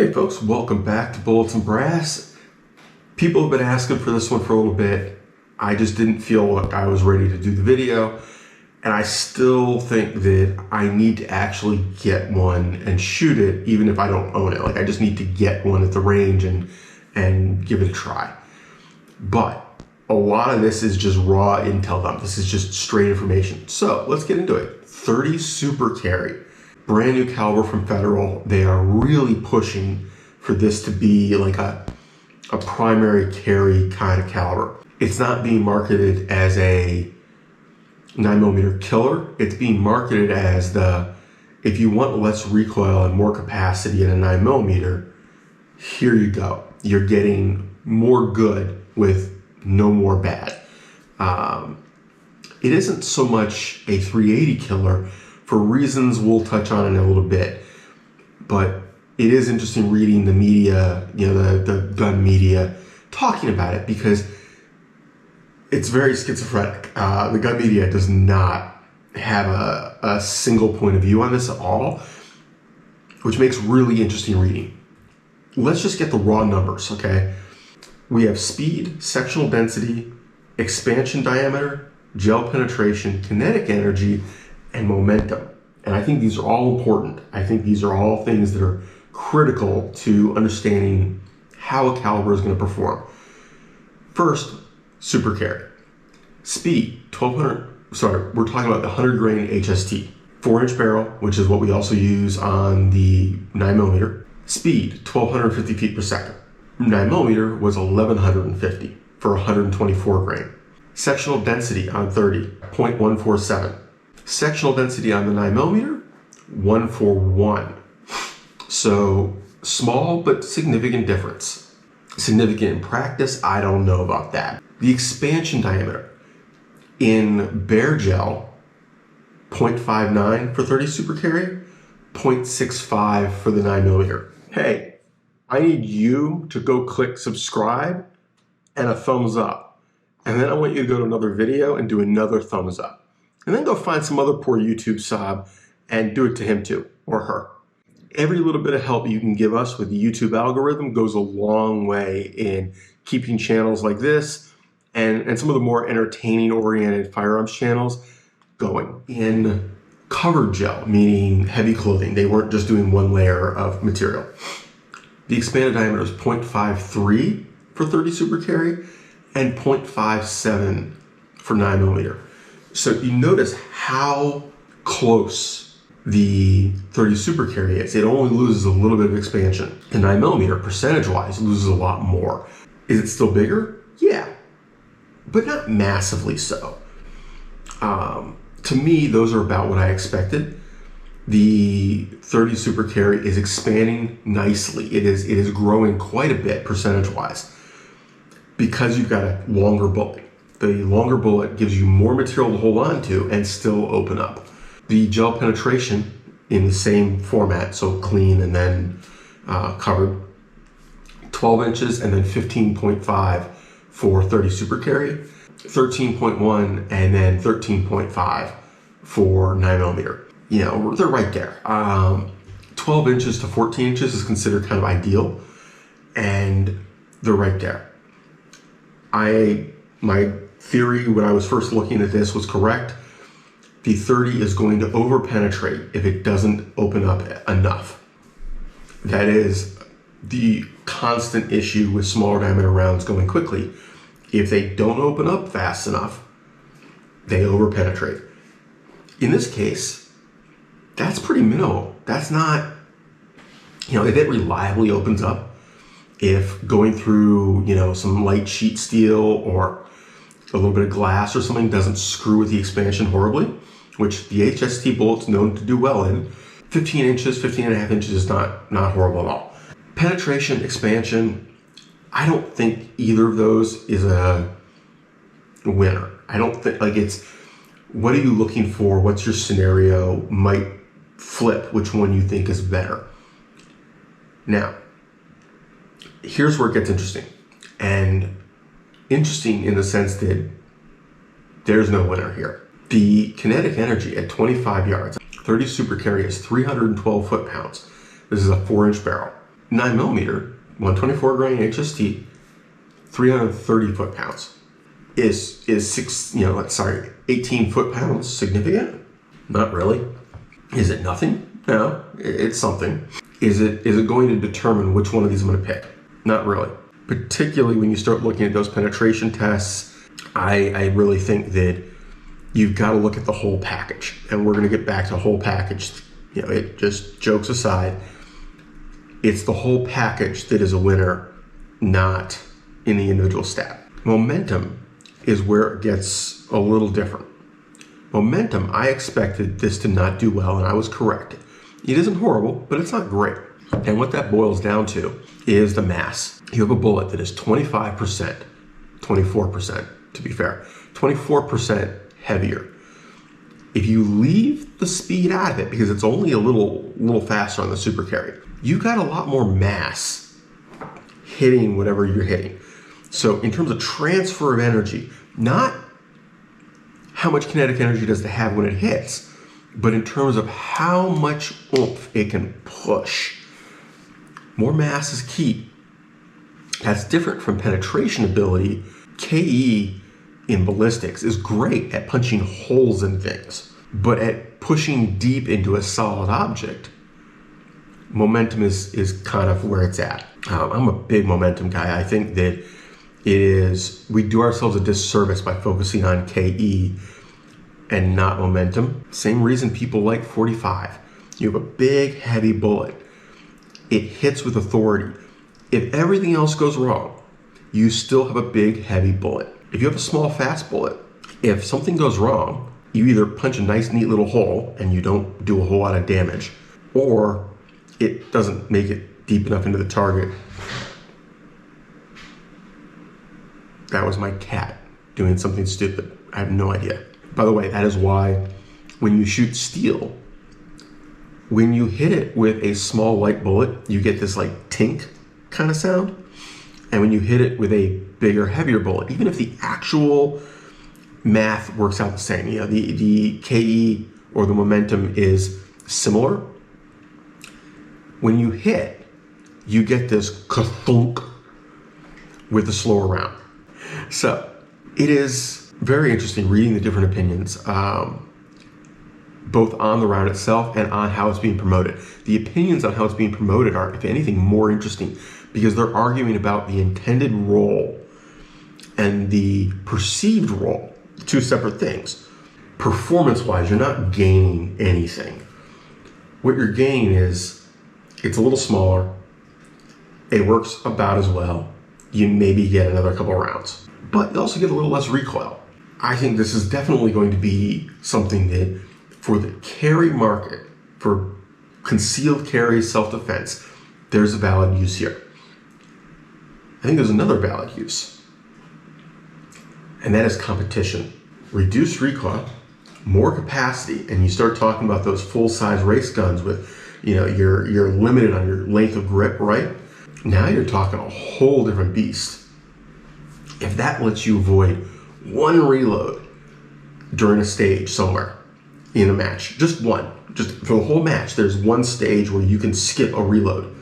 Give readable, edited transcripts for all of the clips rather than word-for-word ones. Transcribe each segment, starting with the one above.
Hey folks, welcome back to Bullets and Brass. People have been asking for this one for a little bit. I just didn't feel like I was ready to do the video, and I still think that I need to actually get one and shoot it even if I don't own it. Like, I just need to get one at the range and give it a try. But a lot of this is just raw intel dump. This is just straight information. So let's get into it. 30 Super Carry. Brand new caliber from Federal. They are really pushing for this to be like a primary carry kind of caliber. It's not being marketed as a 9mm killer. It's being marketed as if you want less recoil and more capacity in a 9mm, here you go. You're getting more good with no more bad. It isn't so much a 380 killer for reasons we'll touch on in a little bit, but it is interesting reading the media, the gun media, talking about it, because it's very schizophrenic. The gun media does not have a single point of view on this at all, which makes really interesting reading. Let's just get the raw numbers, okay? We have speed, sectional density, expansion diameter, gel penetration, kinetic energy, and momentum. And I think these are all important. I think these are all things that are critical to understanding how a caliber is going to perform. First, super carry. Speed, we're talking about the 100 grain HST. 4-inch barrel, which is what we also use on the 9mm. Speed, 1,250 feet per second. 9mm was 1,150 for 124 grain. Sectional density on 30, 0.147. Sectional density on the 9mm, 141. So small but significant difference. Significant in practice, I don't know about that. The expansion diameter in bare gel, 0.59 for 30 super carry, 0.65 for the 9mm. Hey, I need you to go click subscribe and a thumbs up. And then I want you to go to another video and do another thumbs up. And then go find some other poor YouTube sob and do it to him too, or her. Every little bit of help you can give us with the YouTube algorithm goes a long way in keeping channels like this and some of the more entertaining oriented firearms channels going. In covered gel, meaning heavy clothing, they weren't just doing one layer of material. The expanded diameter is 0.53 for 30 super carry and 0.57 for 9mm. So you notice how close the 30 super carry is. It only loses a little bit of expansion. The 9mm, percentage-wise, loses a lot more. Is it still bigger? Yeah, but not massively so. To me, those are about what I expected. The 30 super carry is expanding nicely. It is growing quite a bit percentage-wise because you've got a longer bullet. The longer bullet gives you more material to hold on to and still open up. The gel penetration in the same format, so clean and then covered, 12 inches and then 15.5 for 30 super carry, 13.1 and then 13.5 for 9mm. They're right there. 12 inches to 14 inches is considered kind of ideal, and they're right there. My theory when I was first looking at this was correct. The 30 is going to over penetrate if it doesn't open up enough. That is the constant issue with smaller diameter rounds going quickly. If they don't open up fast enough, they over penetrate. In this case, that's pretty minimal. That's not, if it reliably opens up, if going through, some light sheet steel or a little bit of glass or something doesn't screw with the expansion horribly, which the HST bullet's known to do well in, 15 inches, 15 and a half inches is not horrible at all. Penetration, expansion, I don't think either of those is a winner. I don't think, it's, what are you looking for? What's your scenario? Might flip which one you think is better. Now, here's where it gets interesting. And interesting in the sense that there's no winner here. The kinetic energy at 25 yards, 30 super carry is 312 foot-pounds. This is a 4-inch barrel. 9mm, 124 grain HST, 330 foot-pounds. Is 18 foot-pounds significant? Not really. Is it nothing? No, it's something. Is it going to determine which one of these I'm going to pick? Not really. Particularly when you start looking at those penetration tests, I really think that you've got to look at the whole package. And we're going to get back to whole package. It just, jokes aside, it's the whole package that is a winner, not in the individual stat. Momentum is where it gets a little different. Momentum, I expected this to not do well, and I was correct. It isn't horrible, but it's not great. And what that boils down to is the mass. You have a bullet that is 25%, 24% to be fair, 24% heavier. If you leave the speed out of it, because it's only a little faster on the super carry, you've got a lot more mass hitting whatever you're hitting. So in terms of transfer of energy, not how much kinetic energy does it have when it hits, but in terms of how much oomph it can push. More mass is key. That's different from penetration ability. KE in ballistics is great at punching holes in things, but at pushing deep into a solid object, momentum is kind of where it's at. I'm a big momentum guy. I think that we do ourselves a disservice by focusing on KE and not momentum. Same reason people like 45. You have a big, heavy bullet. It hits with authority. If everything else goes wrong, you still have a big, heavy bullet. If you have a small, fast bullet, if something goes wrong, you either punch a nice, neat little hole and you don't do a whole lot of damage, or it doesn't make it deep enough into the target. That was my cat doing something stupid. I have no idea. By the way, that is why when you shoot steel, when you hit it with a small light bullet, you get this like tink kind of sound. And when you hit it with a bigger, heavier bullet, even if the actual math works out the same, the KE or the momentum is similar, when you hit, you get this ka-thunk with the slower round. So it is very interesting reading the different opinions, both on the round itself and on how it's being promoted. The opinions on how it's being promoted are, if anything, more interesting because they're arguing about the intended role and the perceived role, two separate things. Performance-wise, you're not gaining anything. What you're gaining is it's a little smaller, it works about as well, you maybe get another couple rounds, but you also get a little less recoil. I think this is definitely going to be something that for the carry market, for concealed carry self-defense, there's a valid use here. I think there's another valid use, and that is competition. Reduced recoil, more capacity, and you start talking about those full-size race guns with, you're limited on your length of grip, right? Now you're talking a whole different beast. If that lets you avoid one reload during a stage somewhere in a match, just one, just for the whole match, there's one stage where you can skip a reload.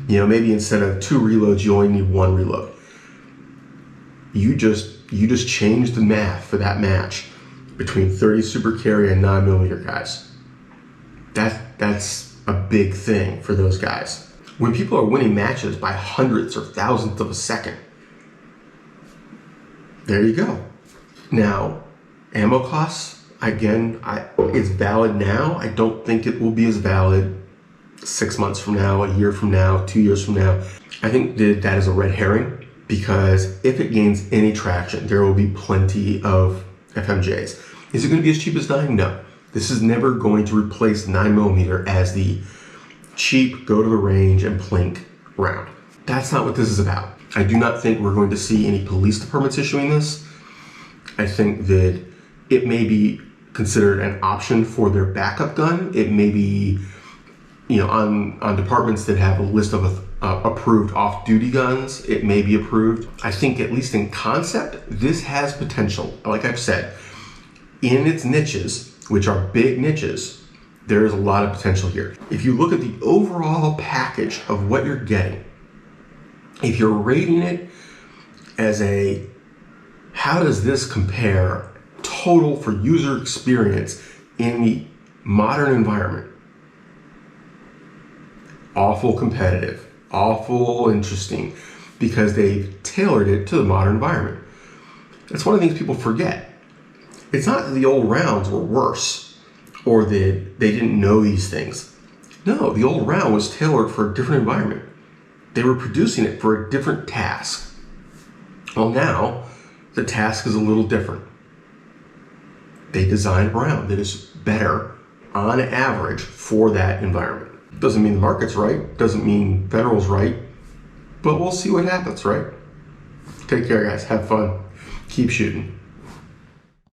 Maybe instead of 2 reloads, you only need 1 reload. You just change the math for that match between 30 super carry and 9mm guys. That's a big thing for those guys. When people are winning matches by hundredths or thousandths of a second, there you go. Now, ammo costs, again, it's valid now. I don't think it will be as valid 6 months from now, a year from now, 2 years from now. I think that is a red herring because if it gains any traction, there will be plenty of FMJs. Is it going to be as cheap as 9? No. This is never going to replace 9mm as the cheap, go to the range and plink round. That's not what this is about. I do not think we're going to see any police departments issuing this. I think that it may be considered an option for their backup gun. It may be, on departments that have a list of approved off-duty guns, it may be approved. I think at least in concept, this has potential. Like I've said, in its niches, which are big niches, There is a lot of potential here. If you look at the overall package of what you're getting, if you're rating it as a, how does this compare total for user experience in the modern environment? Awful competitive, awful interesting, because they've tailored it to the modern environment. That's one of the things people forget. It's not that the old rounds were worse or that they didn't know these things. No, the old round was tailored for a different environment. They were producing it for a different task. Well, now the task is a little different. They designed a round that is better on average for that environment. Doesn't mean the market's right, doesn't mean Federal's right, but we'll see what happens, right? Take care, guys. Have fun. Keep shooting.